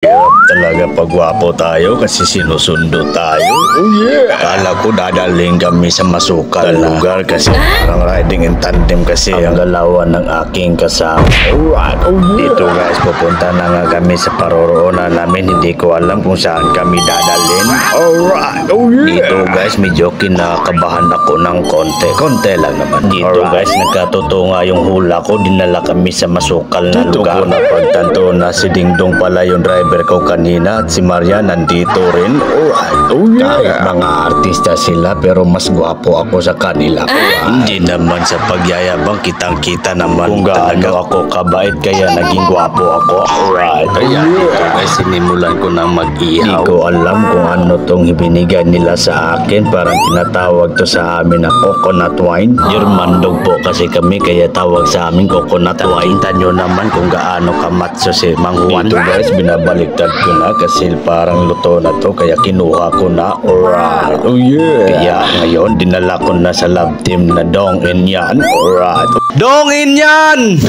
Hirap talaga pagwapo tayo kasi sinusundo tayo. Oh yeah! Kala ko dadaling kami sa masukal na lugar kasi parang riding in tandem kasi ang galawan ng aking kasama. Alright, oh yeah! Dito guys, pupunta na nga kami sa paroroonan namin. Hindi ko alam kung saan kami dadalhin. Alright, oh yeah! Dito guys, medyo kinakabahan ako ng konti. Konti lang naman. Dito guys, nagkatotoo nga yung hula ko. Dinala kami sa masukal na lugar. Dito ko napagtanto na si Dingdong pala yung driver ko kanina at si Maria nandito rin. Alright, oh yeah. Kahit mga artista sila pero mas gwapo ako sa kanila. Hindi naman sa pagyayabang, kitang-kita naman kung gaano ako kabait kaya naging gwapo ako. Alright, kaya dito guys sinimulan ko na mag-ihaw. Hindi ko alam kung ano tong ibinigay nila sa akin. Parang tinatawag to sa amin na coconut wine. Yermandog po kasi kami kaya tawag sa amin coconut wine. Kita nyo naman kung gaano kamatso si Mang Juan. Dito guys binabaliktad ko na kasi parang luto na to kaya kinuha ko na. Alright, oh yeah. Kaya ngayon dinala ko na sa love team na Dong Inyan. Alright, Dong Inyan!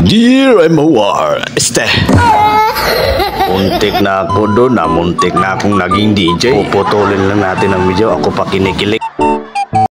Dear MOR, muntik na ako doon, muntik na akong naging DJ. Puputulin lang natin ang video, ako pa kinikilig.